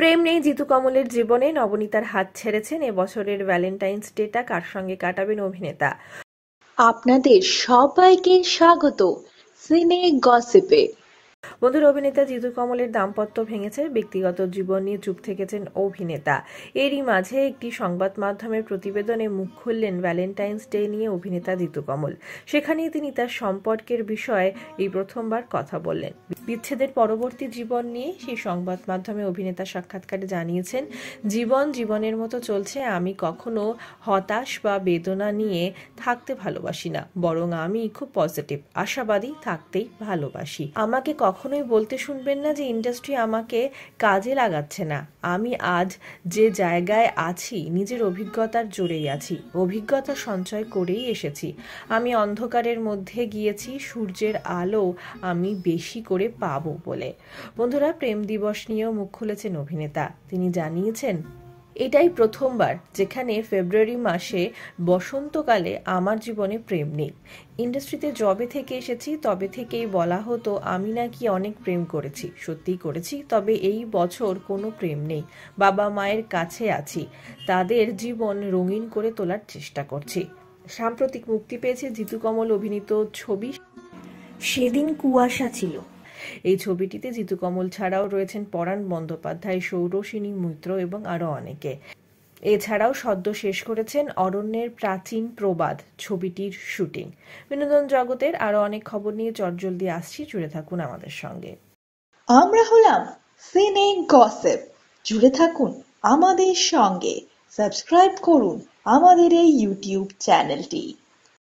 প্রেম নেই জিতু কমলের জীবনে, নবনীতার হাত ছেড়েছেন। এবছরের ভ্যালেন্টাইন্স ডেটা কার সঙ্গে কাটাবেন অভিনেতা? আপনাদের সবাইকে স্বাগত সিনে গসিপে। বন্ধুর অভিনেতা জিতু কমলের দাম্পত্য ভেঙেছে, ব্যক্তিগত জীবন নিয়ে চুপ থেকেছেন অভিনেতা। এরই মাঝে একটি সংবাদ মাধ্যমের প্রতিবেদনে মুখ খুললেন ভ্যালেন্টাইন্স ডে নিয়ে অভিনেতা জিতু কমল। সেখানেই তিনি তার সম্পর্কের বিষয়ে এই প্রথমবার কথা বললেন। বিচ্ছেদের পরবর্তী জীবন নিয়ে সেই সংবাদ মাধ্যমে অভিনেতা সাক্ষাৎকারে জানিয়েছেন, জীবনের মতো চলছে। আমি কখনো হতাশ বা বেদনা নিয়ে থাকতে ভালোবাসি না, বরং আমি খুব পজিটিভ, আশাবাদী থাকতেই ভালোবাসি। আমাকে কখনোই বলতে শুনবেন না যে ইন্ডাস্ট্রি আমাকে কাজে লাগাচ্ছে না। আমি আজ যে জায়গায় আছি নিজের অভিজ্ঞতার জোরেই আছি, অভিজ্ঞতা সঞ্চয় করেই এসেছি। আমি অন্ধকারের মধ্যে গিয়েছি, সূর্যের আলো আমি বেশি করে পাবো বলে। বন্ধুরা, প্রেম দিবস নিয়েও মুখ খুলেছেন অভিনেতা। তিনি জানিয়েছেন, এটাই প্রথমবার যেখানে ফেব্রুয়ারি মাসে বসন্তকালে আমার জীবনে প্রেম নেই। ইন্ডাস্ট্রিতে যবে থেকে এসেছি তবে থেকেই বলা হতো আমি নাকি অনেক প্রেম করেছি, সত্যিই করেছি, তবে এই বছর কোনো প্রেম নেই। বাবা মায়ের কাছে আছি, তাদের জীবন রঙিন করে তোলার চেষ্টা করছি। সাম্প্রতিক মুক্তি পেয়েছে জিতু কমল অভিনীত ছবি সেদিন কুয়াশা ছিল। এই ছবিটিতে জিতু কমল ছাড়াও রয়েছেন পরাণ বন্দ্যোপাধ্যায়, সৌরসিনী মৈত্র এবং আরও অনেকে। এছাড়াও সদ্য শেষ করেছেন অরণ্যের প্রাচীন প্রবাদ ছবিটির শুটিং। বিনোদন জগতের আরো অনেক খবর নিয়ে চটজলদি আসছি, জুড়ে থাকুন আমাদের সঙ্গে। আমরা হলাম সিনে গসিপ, জুড়ে থাকুন আমাদের সঙ্গে, সাবস্ক্রাইব করুন আমাদের এই ইউটিউব চ্যানেলটি।